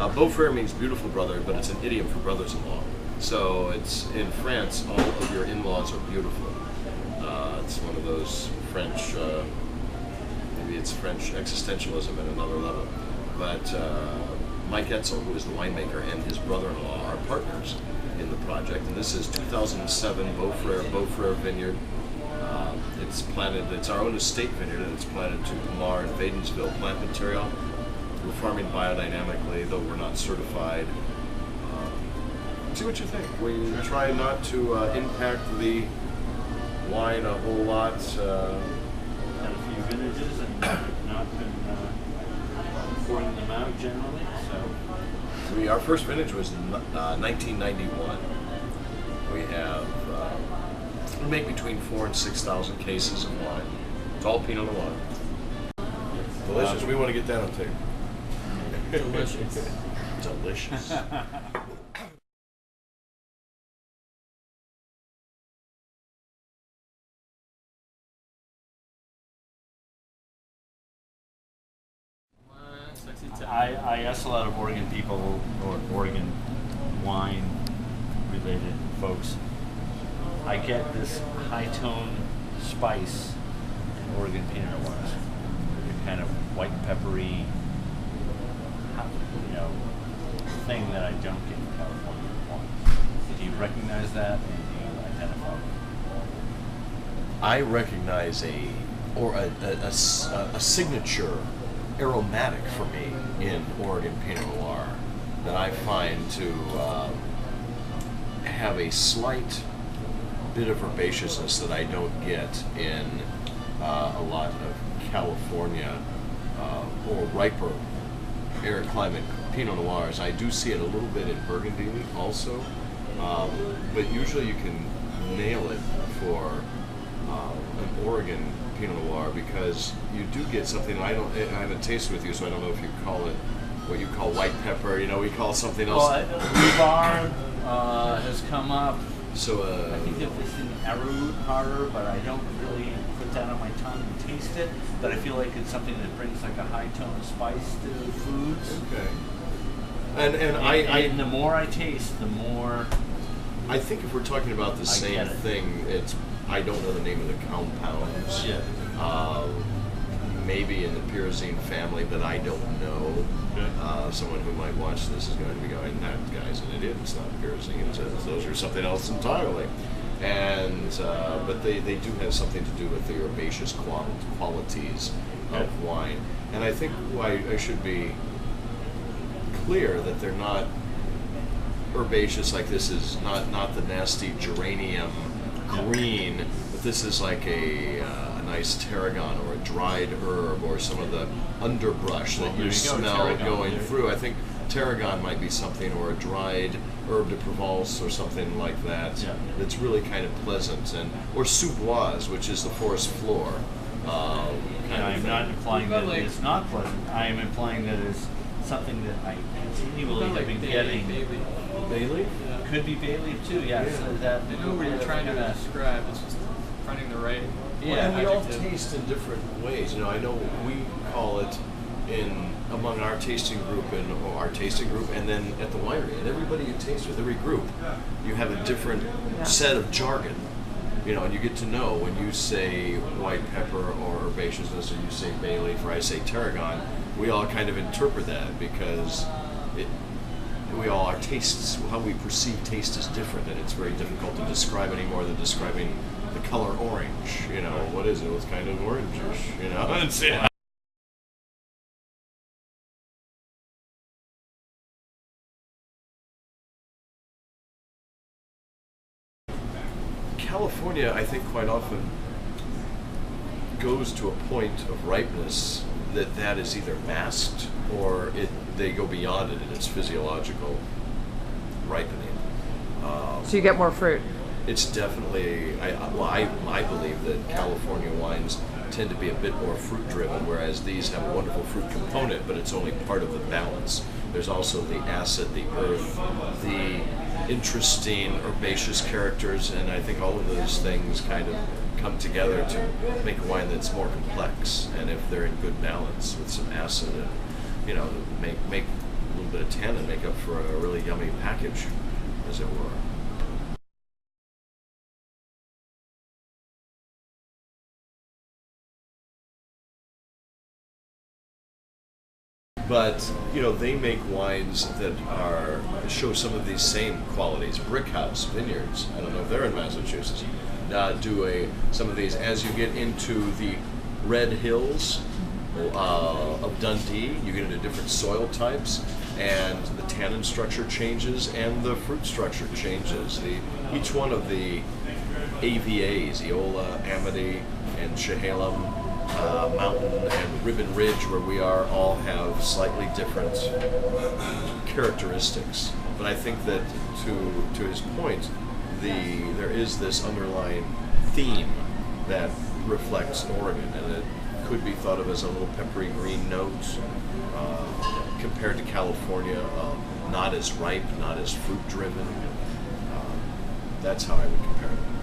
Beaux Freres means beautiful brother, but it's an idiom for brothers-in-law. So it's in France, all of your in-laws are beautiful. It's one of those French, maybe it's French existentialism at another level. But Mike Etzel, who is the winemaker, and his brother-in-law are partners in the project. And this is 2007 Beaux Freres Vineyard. It's planted, it's our own estate vineyard, and it's planted to Lamar and Vadensville plant material. We're farming biodynamically, though we're not certified. See what you think. We try not to impact the wine a whole lot. Had a few vintages and not been pouring them out generally. So Our first vintage was 1991. We have we make between 4,000 and 6,000 cases of wine. It's all Pinot Noir. Delicious. We want to get that on tape. Delicious. Delicious. I asked a lot of Oregon people or Oregon wine related folks. I get this high tone spice in Oregon Pinot Noirs. Kind of white peppery, thing that I don't get in California wine. Do you recognize that, and do you identify it? I recognize a signature aromatic for me in Oregon Pinot Noir that I find to have a slight bit of herbaceousness that I don't get in a lot of California or riper arid climate Pinot Noirs. I do see it a little bit in Burgundy also, but usually you can nail it for an Oregon Pinot Noir because you do get something. I haven't tasted with you, so I don't know if you call it what you call white pepper. We call something else. Well, rhubarb has come up. So I think that it's in arrowroot powder, but I don't really put that on my tongue and taste it. But I feel like it's something that brings like a high tone of spice to foods. Okay. And the more I taste, the more. I think if we're talking about the same thing, I don't know the name of the compounds. Yeah. Maybe in the pyrazine family, but I don't know. Someone who might watch this is going to be going, "That guy's an idiot. It's not pyrazine. Those are something else entirely." And but they do have something to do with the herbaceous qualities of wine. And I think I should be clear that they're not herbaceous. Like this is not the nasty geranium green, but this is like a nice tarragon or a dried herb or some of the underbrush that you smell going through. I think tarragon might be something, or a dried herb de Provence or something like that. Yeah. That's really kind of pleasant, or sous-bois, which is the forest floor. I'm not implying that it's not pleasant. I am implying that it's something that I continually have been getting. Bailey? Yeah. Could be bay leaf too, yeah. Yeah. So that I know what you're trying to describe. It's just finding the right. And we all adjective. taste in different ways. I know we call it among our tasting group and then at the winery. And everybody you taste with, every group, you have a different set of jargon. And you get to know when you say white pepper or herbaceousness, or you say bay leaf, or I say tarragon. We all kind of interpret that because our tastes, how we perceive taste is different, and it's very difficult to describe any more than describing the color orange. What is it? It's kind of orangish. California, I think, quite often goes to a point of ripeness that is either masked or they go beyond it in its physiological ripening. So you get more fruit. It's definitely, I believe that California wines tend to be a bit more fruit driven, whereas these have a wonderful fruit component, but it's only part of the balance. There's also the acid, the earth, the interesting herbaceous characters, and I think all of those things kind of come together to make a wine that's more complex. And if they're in good balance with some acid, and make a little little bit of tannin make up for a really yummy package, as it were. But they make wines that show some of these same qualities. Brickhouse Vineyards, I don't know if they're in Massachusetts, do some of these as you get into the red hills of Dundee. You get into different soil types, and the tannin structure changes, and the fruit structure changes. Each one of the AVAs, Eola, Amity, and Chehalem, Mountain and Ribbon Ridge, where we are, all have slightly different characteristics. But I think that to his point, there is this underlying theme that reflects Oregon, and it could be thought of as a little peppery green note compared to California, not as ripe, not as fruit driven. That's how I would compare it.